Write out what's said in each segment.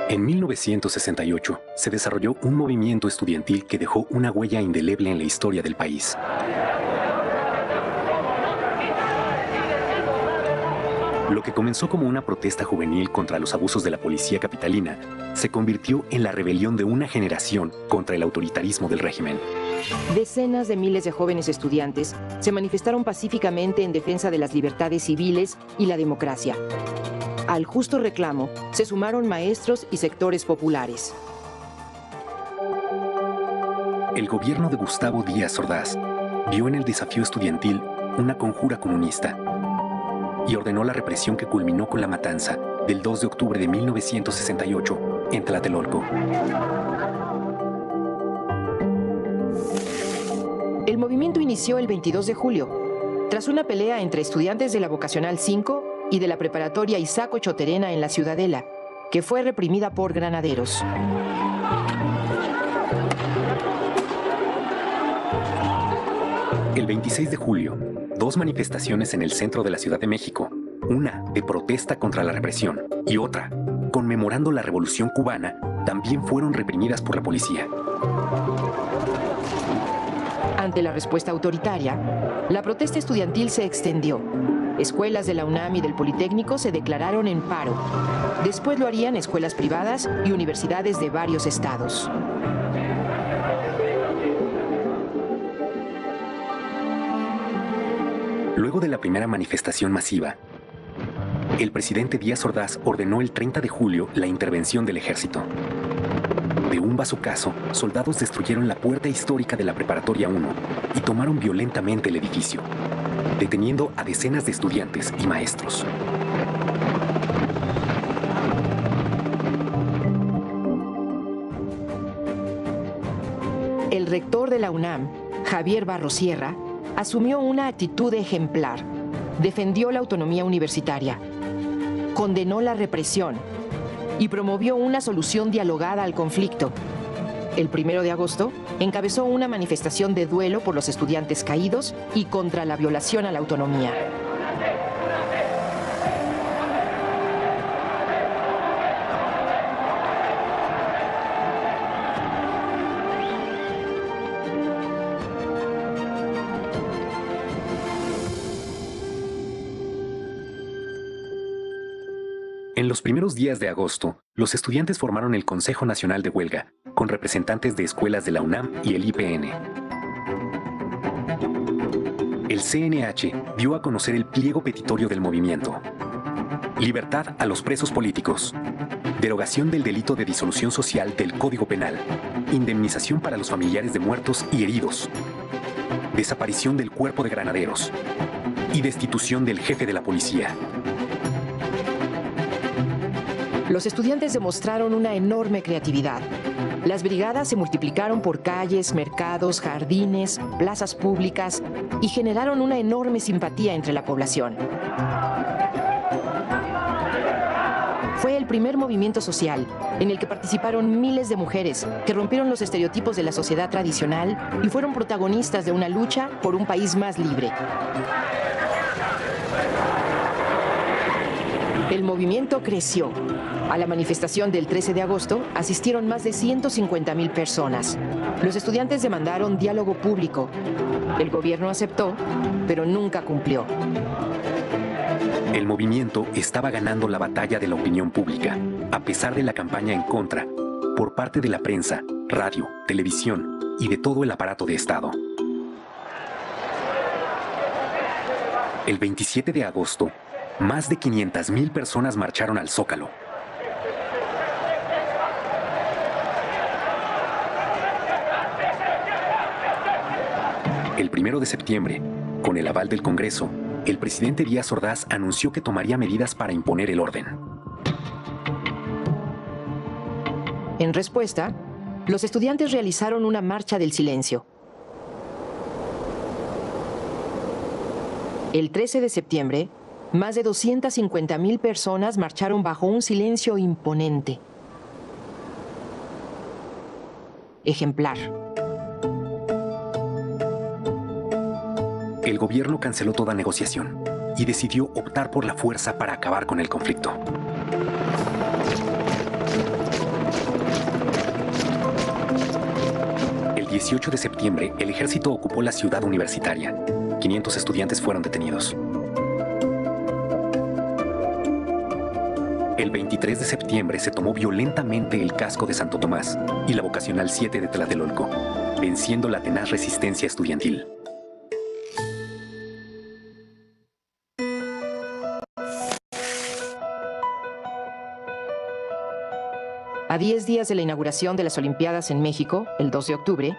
En 1968 se desarrolló un movimiento estudiantil que dejó una huella indeleble en la historia del país. Lo que comenzó como una protesta juvenil contra los abusos de la policía capitalina se convirtió en la rebelión de una generación contra el autoritarismo del régimen. Decenas de miles de jóvenes estudiantes se manifestaron pacíficamente en defensa de las libertades civiles y la democracia. Al justo reclamo se sumaron maestros y sectores populares. El gobierno de Gustavo Díaz Ordaz vio en el desafío estudiantil una conjura comunista y ordenó la represión que culminó con la matanza del 2 de octubre de 1968 en Tlatelolco. El movimiento inició el 22 de julio, tras una pelea entre estudiantes de la Vocacional 5 y de la preparatoria Isaac Ochoterena en la Ciudadela, que fue reprimida por granaderos. El 26 de julio, dos manifestaciones en el centro de la Ciudad de México, una de protesta contra la represión y otra conmemorando la Revolución Cubana, también fueron reprimidas por la policía. Ante la respuesta autoritaria, la protesta estudiantil se extendió. Escuelas de la UNAM y del Politécnico se declararon en paro. Después lo harían escuelas privadas y universidades de varios estados. Luego de la primera manifestación masiva, el presidente Díaz Ordaz ordenó el 30 de julio la intervención del ejército. De un bazucazo, soldados destruyeron la puerta histórica de la Preparatoria 1 y tomaron violentamente el edificio, deteniendo a decenas de estudiantes y maestros. El rector de la UNAM, Javier Barrosierra, asumió una actitud ejemplar. Defendió la autonomía universitaria, condenó la represión y promovió una solución dialogada al conflicto. El 1 de agosto encabezó una manifestación de duelo por los estudiantes caídos y contra la violación a la autonomía. En los primeros días de agosto, los estudiantes formaron el Consejo Nacional de Huelga, con representantes de escuelas de la UNAM y el IPN. El CNH dio a conocer el pliego petitorio del movimiento. Libertad a los presos políticos. Derogación del delito de disolución social del Código Penal. Indemnización para los familiares de muertos y heridos. Desaparición del cuerpo de granaderos. Y destitución del jefe de la policía. Los estudiantes demostraron una enorme creatividad. Las brigadas se multiplicaron por calles, mercados, jardines, plazas públicas y generaron una enorme simpatía entre la población. Fue el primer movimiento social en el que participaron miles de mujeres que rompieron los estereotipos de la sociedad tradicional y fueron protagonistas de una lucha por un país más libre. El movimiento creció. A la manifestación del 13 de agosto asistieron más de 150,000 personas. Los estudiantes demandaron diálogo público. El gobierno aceptó, pero nunca cumplió. El movimiento estaba ganando la batalla de la opinión pública, a pesar de la campaña en contra, por parte de la prensa, radio, televisión y de todo el aparato de Estado. El 27 de agosto, más de 500,000 personas marcharon al Zócalo. El 1 de septiembre, con el aval del Congreso, el presidente Díaz Ordaz anunció que tomaría medidas para imponer el orden. En respuesta, los estudiantes realizaron una marcha del silencio. El 13 de septiembre, más de 250,000 personas marcharon bajo un silencio imponente. Ejemplar. El gobierno canceló toda negociación y decidió optar por la fuerza para acabar con el conflicto. 18 de septiembre, el ejército ocupó la ciudad universitaria. 500 estudiantes fueron detenidos. El 23 de septiembre se tomó violentamente el casco de Santo Tomás y la vocacional 7 de Tlatelolco, venciendo la tenaz resistencia estudiantil. A 10 días de la inauguración de las Olimpiadas en México, el 2 de octubre,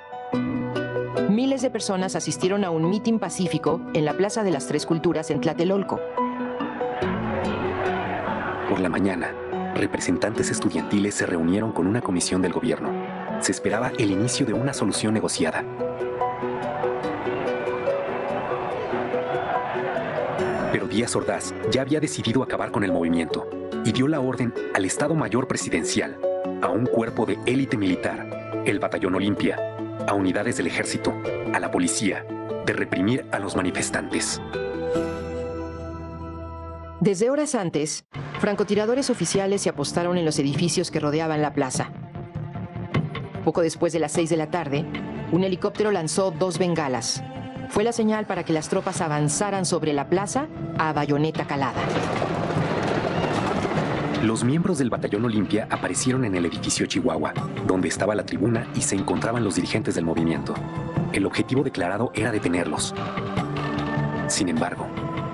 miles de personas asistieron a un mitin pacífico en la Plaza de las Tres Culturas en Tlatelolco. Por la mañana, representantes estudiantiles se reunieron con una comisión del gobierno. Se esperaba el inicio de una solución negociada. Pero Díaz Ordaz ya había decidido acabar con el movimiento y dio la orden al Estado Mayor Presidencial, a un cuerpo de élite militar, el Batallón Olimpia, a unidades del ejército, a la policía, de reprimir a los manifestantes. Desde horas antes, francotiradores oficiales se apostaron en los edificios que rodeaban la plaza. Poco después de las 6 de la tarde, un helicóptero lanzó 2 bengalas. Fue la señal para que las tropas avanzaran sobre la plaza a bayoneta calada. Los miembros del Batallón Olimpia aparecieron en el edificio Chihuahua, donde estaba la tribuna y se encontraban los dirigentes del movimiento. El objetivo declarado era detenerlos. Sin embargo,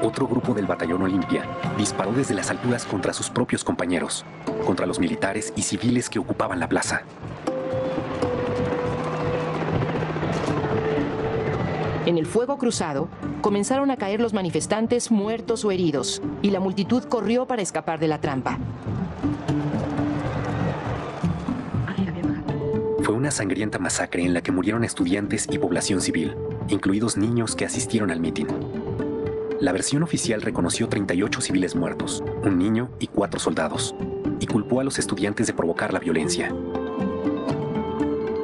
otro grupo del Batallón Olimpia disparó desde las alturas contra sus propios compañeros, contra los militares y civiles que ocupaban la plaza. En el fuego cruzado, comenzaron a caer los manifestantes muertos o heridos, y la multitud corrió para escapar de la trampa. Fue una sangrienta masacre en la que murieron estudiantes y población civil, incluidos niños que asistieron al mitin. La versión oficial reconoció 38 civiles muertos, un niño y 4 soldados, y culpó a los estudiantes de provocar la violencia.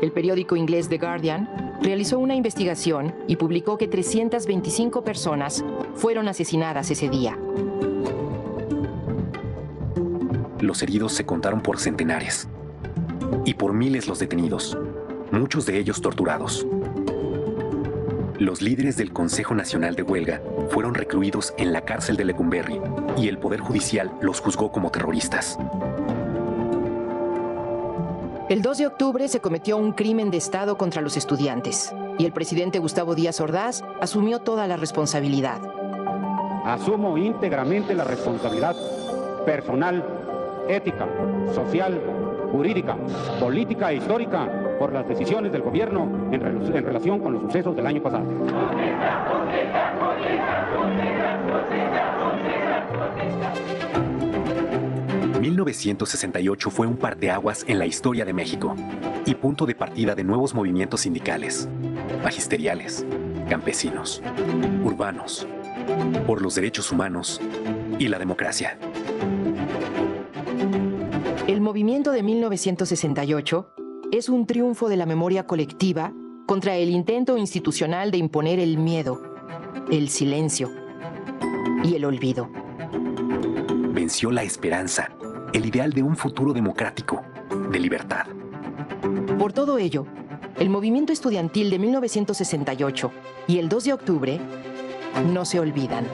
El periódico inglés The Guardian realizó una investigación y publicó que 325 personas fueron asesinadas ese día. Los heridos se contaron por centenares y por miles los detenidos, muchos de ellos torturados. Los líderes del Consejo Nacional de Huelga fueron recluidos en la cárcel de Lecumberri y el Poder Judicial los juzgó como terroristas. El 2 de octubre se cometió un crimen de Estado contra los estudiantes y el presidente Gustavo Díaz Ordaz asumió toda la responsabilidad. Asumo íntegramente la responsabilidad personal, ética, social, jurídica, política e histórica por las decisiones del gobierno en relación con los sucesos del año pasado. 1968 fue un parteaguas en la historia de México y punto de partida de nuevos movimientos sindicales, magisteriales, campesinos, urbanos, por los derechos humanos y la democracia. El movimiento de 1968 es un triunfo de la memoria colectiva contra el intento institucional de imponer el miedo, el silencio y el olvido. Venció la esperanza, el ideal de un futuro democrático, de libertad. Por todo ello, el movimiento estudiantil de 1968 y el 2 de octubre no se olvidan.